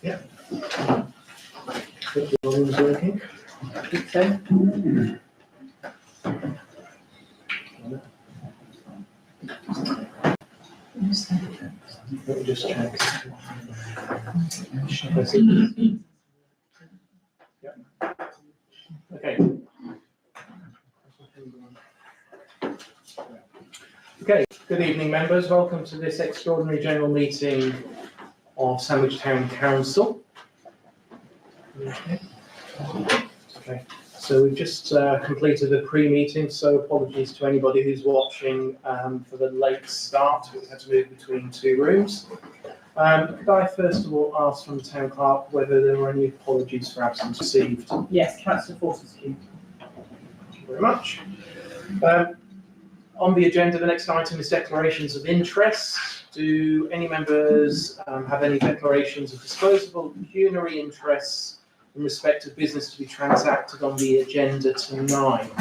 Yeah. The volume's working. I think so. Let me just check. Yep. Okay. Okay, good evening members. Welcome to this extraordinary general meeting of Sandwich Town Council. Okay, so we've just completed a pre-meeting, so apologies to anybody who's watching for the late start. We had to move between two rooms. Could I first of all ask from the Town Clerk whether there were any apologies for absence received? Yes, Councillor Fortescue. Thank you very much. On the agenda, the next item is declarations of interest. Do any members have any declarations of disposable pecuniary interests in respect of business to be transacted on the agenda tonight?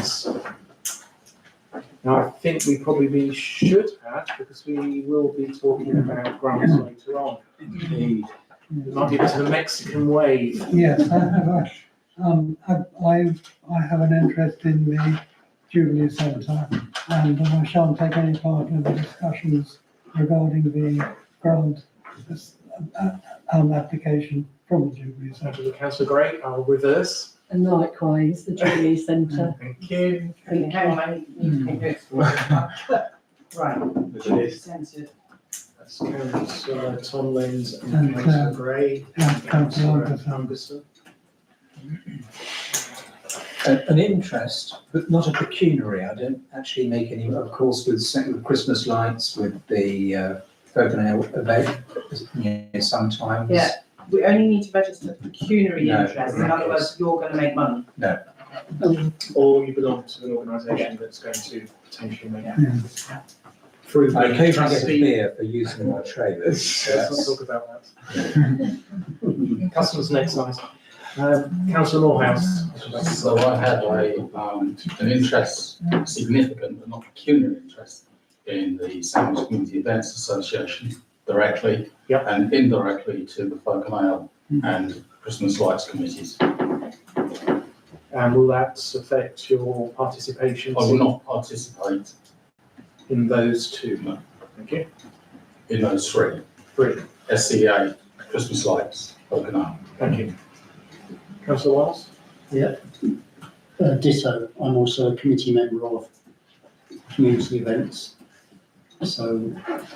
Now, I think we probably should have, because we will be talking about grants later on. Indeed. It might be a bit of a Mexican wave. Yes, I have an interest in the Jubilee Centre, and I shan't take any part in the discussions regarding the grant application from the Jubilee Thank Centre. you, Councillor Gray. I'll reverse. And likewise, the Jubilee Centre. Thank you. Right. Censored. That's Councillor Tomlins and And, Councillor Gray. and Councillor Anderson. An interest, but not a pecuniary. I don't actually make any, of course, with Christmas lights, with the Coconut event, sometimes. Yeah, we only need to register pecuniary No, interest. In other words, you're going to make money. Or you belong to an organisation that's going to potentially make through. I occasionally get a beer for using my trailers. Let's not talk about that. Customers next item. Councillor Morehouse. So I had an interest, significant but not pecuniary interest, in the Sandwich Community Events Association directly and indirectly to the Folk and Ale and Christmas Lights committees. And will that affect your participation? I will not participate in those two. No. Thank you. in those three: Brilliant. SCA, Christmas Lights, Folk and Ale. Thank you. Councillor Wallace? Ditto. I'm also a committee member of community events. So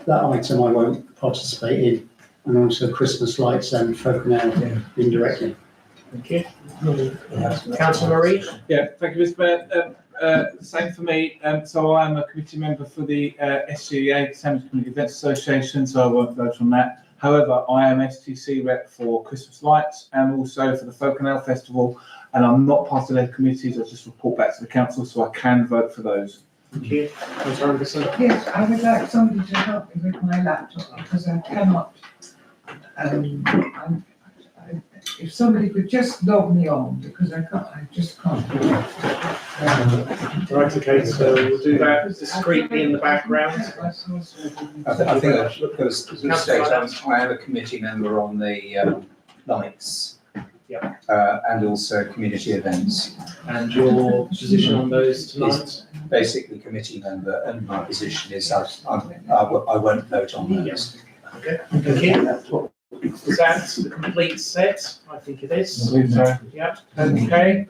that item I won't participate in, and also Christmas lights and folk and ale indirectly. Thank you. Councillor Marie? Yeah, thank you, Mr. Mayor. Same for me. So I am a committee member for the SCA, Sandwich Community Events Association, so I won't vote on that. However, I am STC rep for Christmas Lights and also for the Folk and Ale Festival, and I'm not part of their committees. I just report back to the council, so I can vote for those. Thank you. Councillor Anderson? Yes, I would like somebody to help me with my laptop because I cannot. If somebody could just log me on because I just can't. Right, okay, so we'll do that discreetly in the background. I think I should state I am a committee member on the lights. And also community events. And your position on those tonight? Basically committee member, and my position is I won't vote on those. Okay, thank you. Is that the complete set? I think it is. Yep, okay.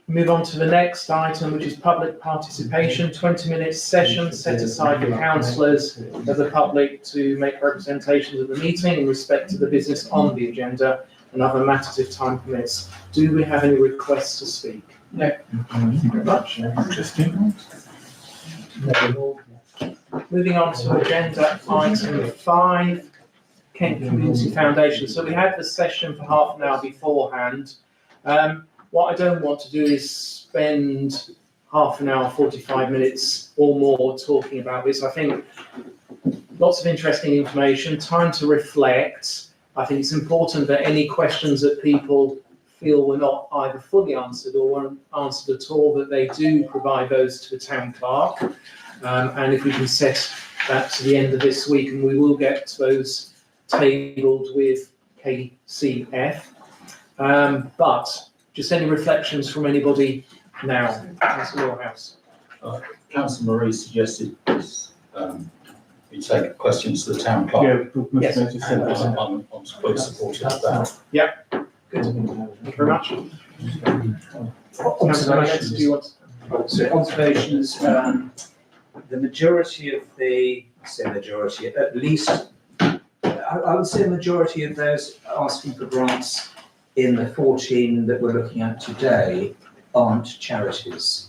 Move on to the next item, which is public participation, 20-minute session set aside for councillors of the public to make representations of the meeting in respect to the business on the agenda and other matters if time permits. Do we have any requests to speak? No. Thank you very much. Interesting. Moving on to agenda item 5, Kent Community Foundation. So we had the session for half an hour beforehand. What I don't want to do is spend half an hour, 45 minutes or more talking about this. I think lots of interesting information, time to reflect. I think it's important that any questions that people feel were not either fully answered or weren't answered at all, that they do provide those to the town clerk. And if we can set that to the end of this week, and we will get those tabled with KCF. But just any reflections from anybody now, Councillor Morehouse? Councillor Marie suggested this, you take questions to the town clerk. Yes. And I'm fully supportive of that. Good. Thank you very much. Councillor Maddox, do you want? So observations, the majority of at least, I would say a majority of those asking for grants in the 14 that we're looking at today aren't charities.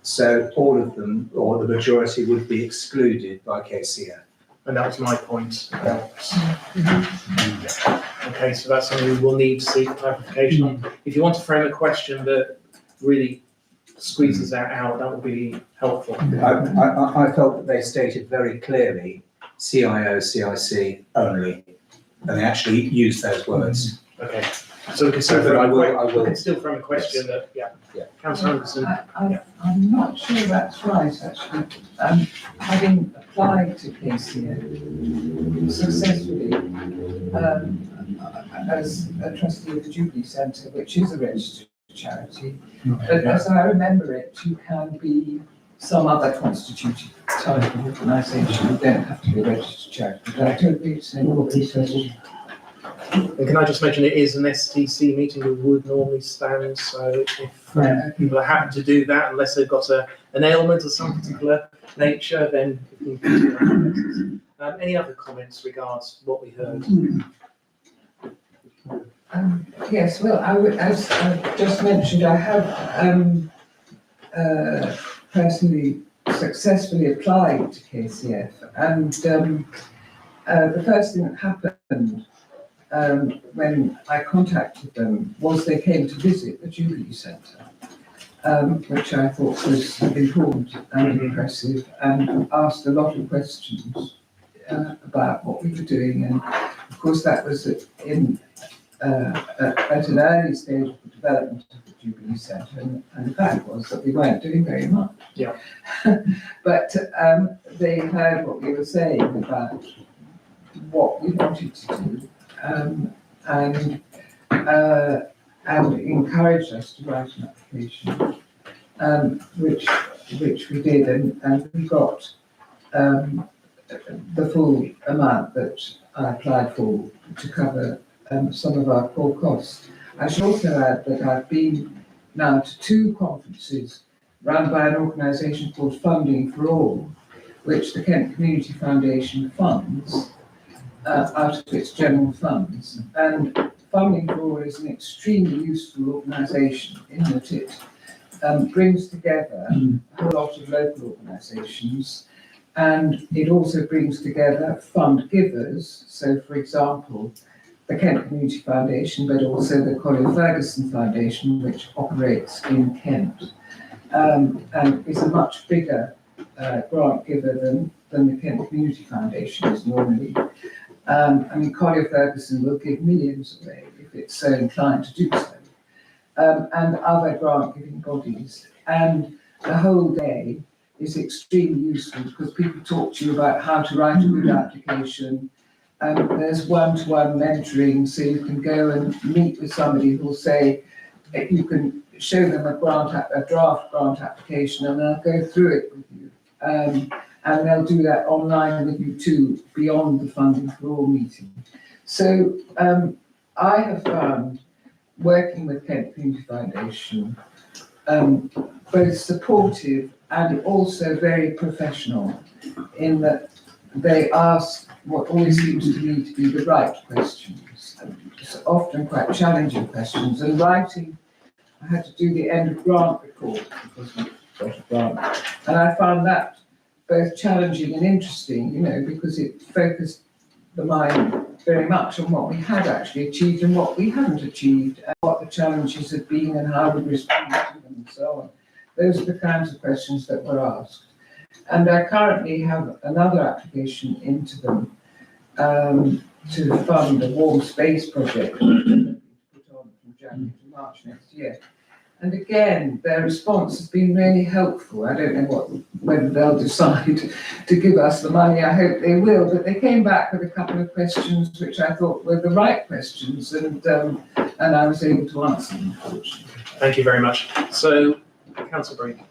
So all of them, or the majority, would be excluded by KCF. And that was my point. Okay, so that's something we will need to seek clarification on. If you want to frame a question that really squeezes that out, that would be helpful. I felt that they stated very clearly CIO, CIC only, and they actually used those words. Okay, so we can still But I we will. can still frame a question that, Councillor Anderson. I'm not sure that's right, actually. Having applied to KCO successfully, as a trustee of the Jubilee Centre, which is a registered charity, but as I remember it, you can be some other constituted type of organisation. You don't have to be a registered charity. But I don't agree to say all these questions. And can I just mention it is an STC meeting we would normally stand, so if people are happy to do that, unless they've got an ailment of some particular nature, then we can do that. Any other comments regards what we heard? Yes, well, as I just mentioned, I have personally successfully applied to KCF, and the first thing that happened when I contacted them was they came to visit the Jubilee Centre, which I thought was important and impressive, and asked a lot of questions about what we were doing. And of course, that was at an early stage of the development of the Jubilee Centre, and the fact was that we weren't doing very much. Yeah. But they heard what we were saying about what we wanted to do. And encouraged us to write an application, which we did, and we got the full amount that I applied for to cover some of our core costs. I should also add that I've been now to 2 conferences run by an organisation called Funding for All, which the Kent Community Foundation funds out of its general funds. And Funding for All is an extremely useful organisation in that it brings together a whole lot of local organisations, and it also brings together fund givers. So, for example, the Kent Community Foundation, but also the Colin Ferguson Foundation, which operates in Kent, and is a much bigger grant giver than the Kent Community Foundation is normally. I mean, Colin Ferguson will give millions away if it's so inclined to do so, and other grant-giving bodies. And the whole day is extremely useful because people talk to you about how to write a good application. There's one-to-one mentoring, so you can go and meet with somebody who'll say, you can show them a draft grant application, and they'll go through it with you. And they'll do that online with you too, beyond the Funding for All meeting. So I have found working with Kent Community Foundation both supportive and also very professional, in that they ask what always seems to me to be the right questions, often quite challenging questions. And writing, I had to do the end of grant report because we got a grant, and I found that both challenging and interesting, you know, because it focused the mind very much on what we had actually achieved and what we hadn't achieved, and what the challenges had been and how we responded to them and so on. Those are the kinds of questions that were asked. And I currently have another application into them to fund a warm space project put on from January to March next year. And again, their response has been really helpful. I don't know whether they'll decide to give us the money. I hope they will. But they came back with a couple of questions which I thought were the right questions, and I was able to answer them. Thank you very much. So, Councillor Breen.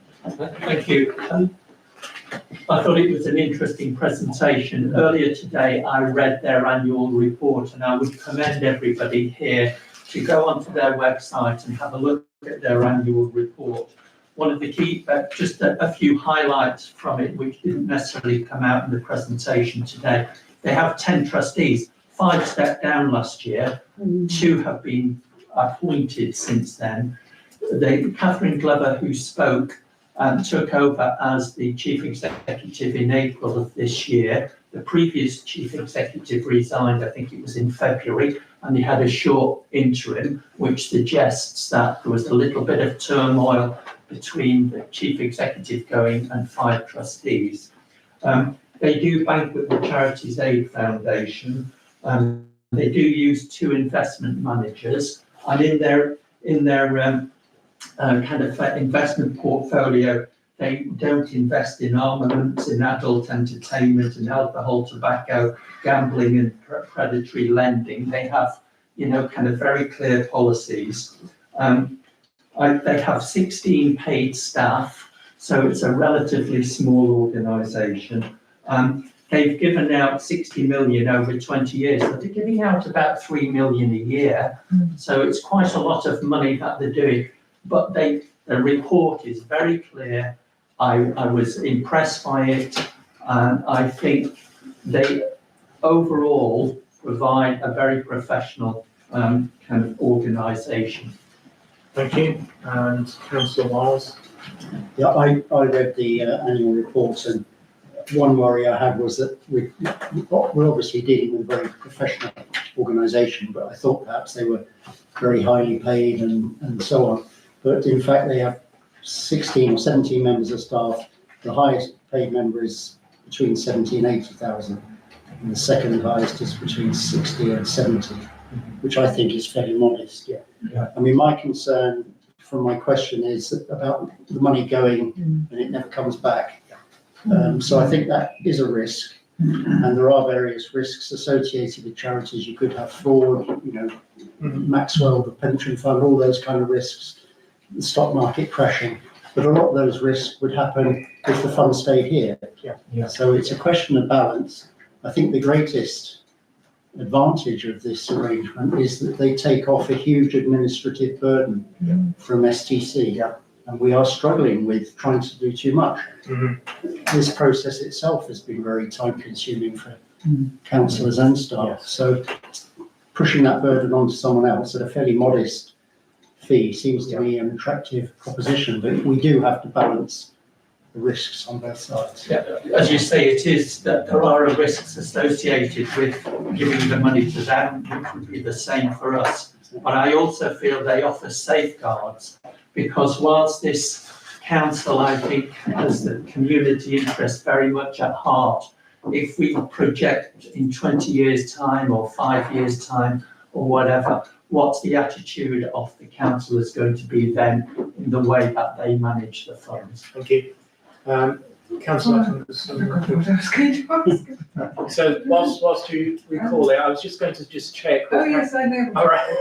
Thank you. I thought it was an interesting presentation. Earlier today, I read their annual report, and I would commend everybody here to go onto their website and have a look at their annual report. One of the key, just a few highlights from it, which didn't necessarily come out in the presentation today. They have 10 trustees, 5 stepped down last year, 2 have been appointed since then. Catherine Glover, who spoke, took over as the chief executive in April of this year. The previous chief executive resigned, I think it was in February, and he had a short interim, which suggests that there was a little bit of turmoil between the chief executive going and 5 trustees. They do bank with the Charities Aid Foundation. They do use 2 investment managers, and in their kind of investment portfolio, they don't invest in armaments, in adult entertainment, and alcohol, tobacco, gambling, and predatory lending. They have, kind of very clear policies. They have 16 paid staff, so it's a relatively small organisation. They've given out 60 million over 20 years, but they're giving out about 3 million a year. So it's quite a lot of money that they're doing. But the report is very clear. I was impressed by it, and I think they overall provide a very professional kind of organisation. Thank you. And Councillor Wiles. Yeah, I read the annual reports, and one worry I had was that we're obviously dealing with a very professional organisation, but I thought perhaps they were very highly paid and so on. But in fact, they have 16 or 17 members of staff. The highest paid member is between 70 and 80,000, and the second highest is between 60 and 70, which I think is fairly modest. Yeah. I mean, my concern from my question is about the money going and it never comes back. So I think that is a risk, and there are various risks associated with charities. You could have fraud, Maxwell, the pension fund, all those kind of risks, the stock market crashing. But a lot of those risks would happen if the fund stayed here. Yeah. So it's a question of balance. I think the greatest advantage of this arrangement is that they take off a huge administrative burden from STC. Yeah. And we are struggling with trying to do too much. This process itself has been very time consuming for councillors and staff. So pushing that burden onto someone else at a fairly modest fee seems to be an attractive proposition, but we do have to balance the risks on both sides. Yeah, as you say, it is that there are risks associated with giving the money to them, which would be the same for us. But I also feel they offer safeguards, because whilst this council, I think, has the community interest very much at heart, if we project in 20 years' time or 5 years' time or whatever, what's the attitude of the council is going to be then in the way that they manage the funds? Thank you. Councillor. So whilst you recall it, I was just going to check. Oh, yes, I know. All right.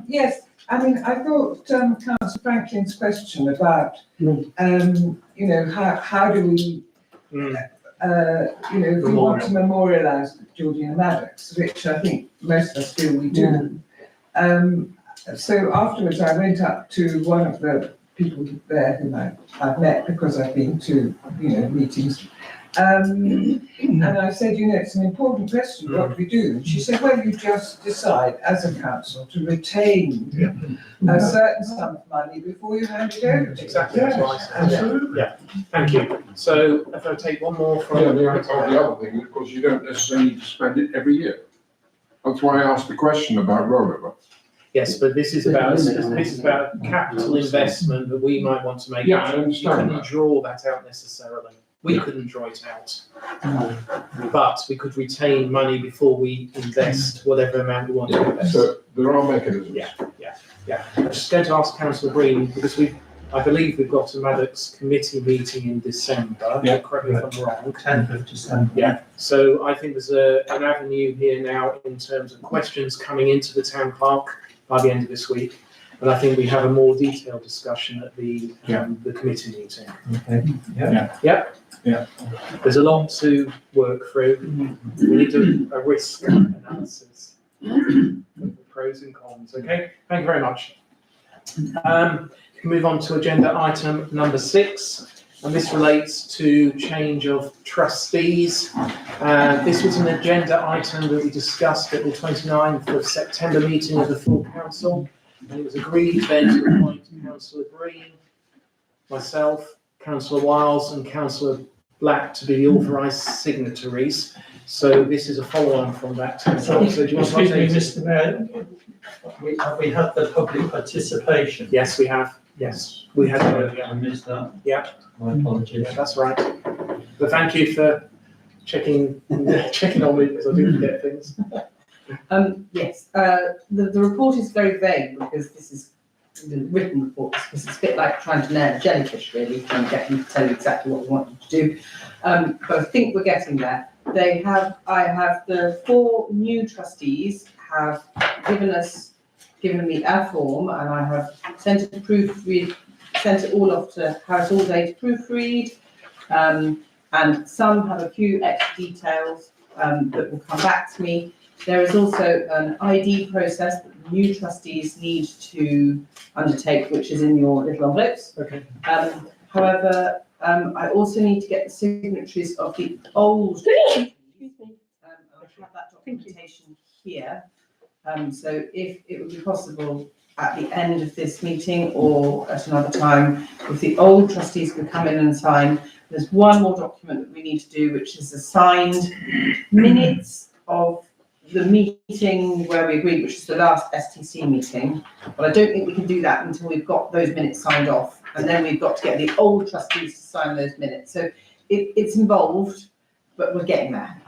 Yes, I mean, I thought Councillor Franklin's question about, how do we, if we want to memorialise Georgina Maddox, which I think most of us feel we do. So afterwards, I went up to one of the people there whom I've met because I've been to, meetings. And I said, it's an important question, what do we do? And she said, well, you just decide as a council to retain a certain sum of money before you hand it over. Exactly, that's what I said. Yeah, thank you. So if I take one more from... Yeah, the other thing, of course, you don't necessarily need to spend it every year. That's why I asked the question about rollover. Yes, but this is about capital investment that we might want to make. Yeah, I understand You couldn't that. draw that out necessarily. We couldn't draw it out. But we could retain money before we invest whatever amount we want to invest. So there are mechanisms. Yeah. Yeah, I'm just going to ask Councillor Green, because I believe we've got a Maddox committee meeting in December. Yeah. Correct me if I'm wrong. 10th of December. Yeah, so I think there's an avenue here now in terms of questions coming into the town clerk by the end of this week. And I think we have a more detailed discussion at the committee meeting. Okay. Yeah. There's a lot to work through. We need a risk analysis, the pros and cons. Okay, thank you very much. Move on to agenda item number 6, and this relates to change of trustees. This was an agenda item that we discussed at the 29th of September meeting of the full council, and it was agreed then to appoint Councillor Green, myself, Councillor Wiles and Councillor Black to be the authorised signatories. So this is a follow-on from that. So do you want to Excuse me, update? Mr Mayor, we had the public participation. Yes, we have. Yes, we had it I earlier. missed that. Yeah. My apologies. Yeah, that's right. But thank you for checking on me because I do forget things. Yes, the report is very vague because this is the written report, because it's a bit like trying to nail a jellyfish, really, trying to get them to tell you exactly what we want you to do. But I think we're getting there. I have the 4 new trustees have given me a form, and I have sent it all off to Harris Allday to proofread. And some have a few extra details that will come back to me. There is also an ID process that the new trustees need to undertake, which is in your little envelopes. Okay. However, I also need to get the signatories of the old. I have that documentation here. So if it would be possible at the end of this meeting or at another time, if the old trustees can come in and sign. There's one more document that we need to do, which is the signed minutes of the meeting where we agreed, which is the last STC meeting. But I don't think we can do that until we've got those minutes signed off. And then we've got to get the old trustees to sign those minutes. So it's involved, but we're getting there.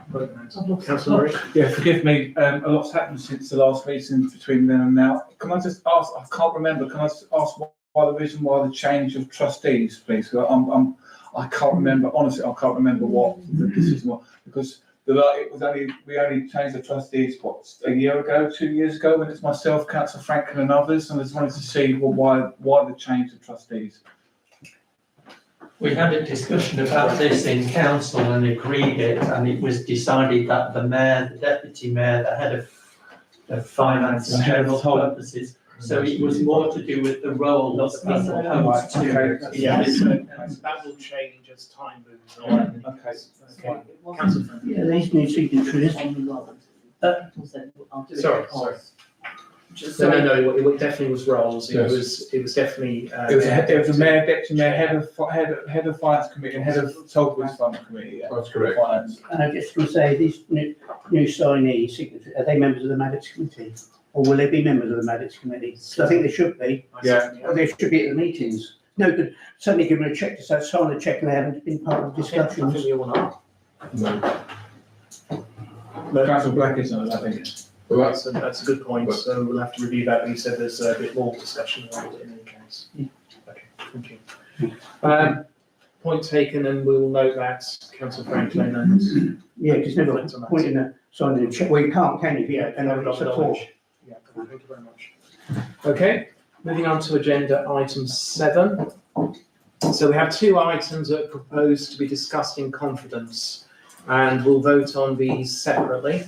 Councillor Murray? Yeah, forgive me, a lot's happened since the last meeting between then and now. Can I just ask, I can't remember, can I just ask why the reason why the change of trustees, please? 'Cause I can't remember, honestly, I can't remember what the decision was, because we only changed the trustees, a year ago, 2 years ago, when it's myself, Councillor Franklin and others, and I just wanted to see why the change of trustees. We had a discussion about this in council and agreed it, and it was decided that the mayor, the deputy mayor, the head of finance and general purposes. So it was more to do with the role as opposed to. Yes, that will change as time moves on. Okay. Councillor Franklin? Yeah, these new signatories. Sorry. No, it definitely was roles. It was definitely. It was a mayor, deputy mayor, head of finance committee, and head of Tollbridge Fund committee. Yeah. That's correct. Finance. And I just want to say, these new signees, signatories, are they members of the Maddox committee? Or will they be members of the Maddox committee? So I think they should be. Yeah. Or they should be at the meetings. No, but somebody give them a check to say, sign a check and they haven't been part of the I think discussions. you all are. No. Councillor Black isn't, I think. Well, That's a good point. So we'll have to review that. But you said there's a bit more discussion around it in any case. Okay, thank you. Point taken, and we will note that, Councillor Franklin. And Yeah, because never point in a signing a check. Well, you can't, can you? yeah, And no, it's a form. yeah, thank you very much. Okay, moving on to agenda item 7. So we have 2 items that are proposed to be discussed in confidence, and we'll vote on these separately.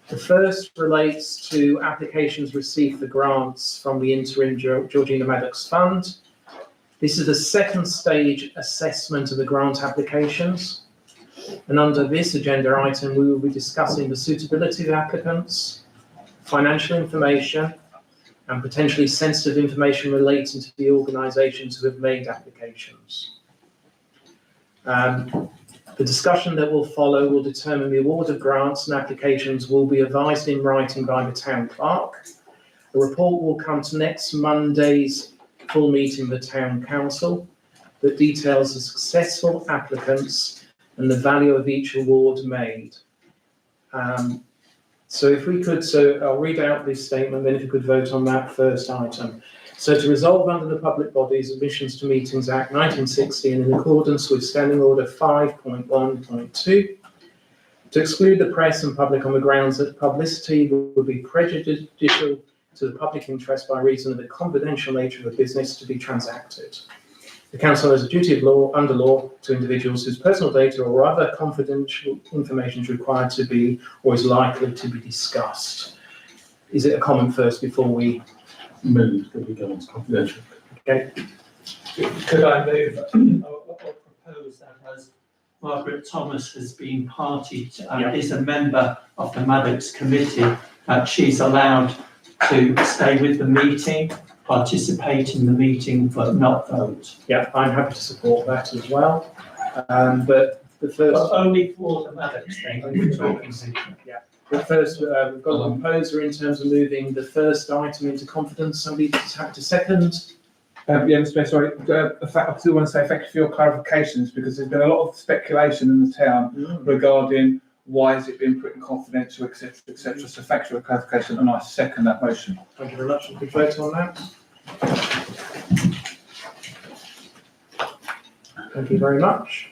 The first relates to applications received for grants from the interim Georgina Maddox Fund. This is the second stage assessment of the grant applications. And under this agenda item, we will be discussing the suitability of applicants, financial information, and potentially sensitive information relating to the organisations who have made applications. The discussion that will follow will determine the award of grants, and applications will be advised in writing by the town clerk. A report will come to next Monday's full meeting of the town council that details the successful applicants and the value of each award made. So if we could, so I'll read out this statement, then if you could vote on that first item. So to resolve under the Public Bodies Admissions to Meetings Act 1960 and in accordance with Standing Order 5.1.2, to exclude the press and public on the grounds that publicity would be prejudicial to the public interest by reason of the confidential nature of the business to be transacted. The Council has a duty of law, under law, to individuals whose personal data or other confidential information is required to be or is likely to be discussed. Is it a comment first before we move that we go on to confidential? Okay. Could I move or propose that as Margaret Thomas has been party to, is a member of the Maddox committee, she's allowed to stay with the meeting, participate in the meeting, but not vote. Yeah, I'm happy to support that as well. But the first. But only for the Maddox thing. We're talking. Yeah. But first, we've got a proposer in terms of moving the first item into confidence. Somebody have to second. Yeah, Mr. Mayor, sorry. In fact, I do want to say thank you for your clarifications, because there's been a lot of speculation in the town regarding why has it been put in confidential, etc., etc. So thank you for your clarification, and I second that motion. Thank you very much. We could vote on that. Thank you very much.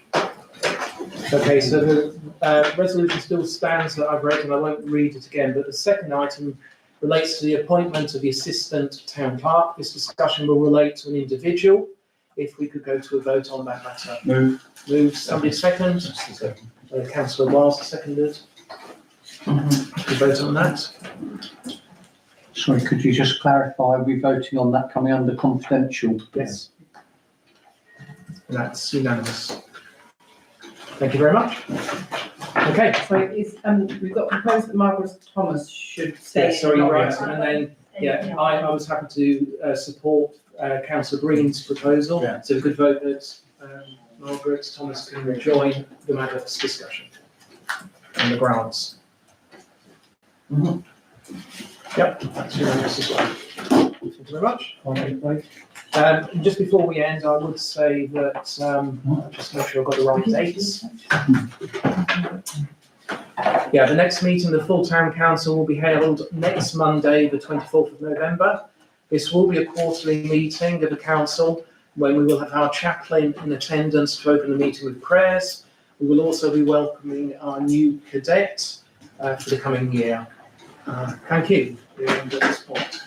Okay, so the resolution still stands that I've read, and I won't read it again, but the second item relates to the appointment of the Assistant Town Clerk. This discussion will relate to an individual. If we could go to a vote on that matter. Move. Somebody second. Councillor Wiles seconded. We vote on that. Sorry, could you just clarify, are we voting on that coming under confidential? Yes. And that's unanimous. Thank you very much. Okay. So is, we've got proposed that Margaret Thomas should stay. Yeah, sorry, you're right. And then, I was happy to support Councillor Green's proposal. Yeah. So we could vote that Margaret Thomas can join the Maddox discussion on the grounds. Yep, that's unanimous as well. Thank you very much. Just before we end, I would say that, just make sure I've got the right dates. Yeah, the next meeting of the full town council will be held next Monday, the 24th of November. This will be a quarterly meeting of the council when we will have our chaplain in attendance to open the meeting with prayers. We will also be welcoming our new cadet for the coming year. Thank you. We're at this point.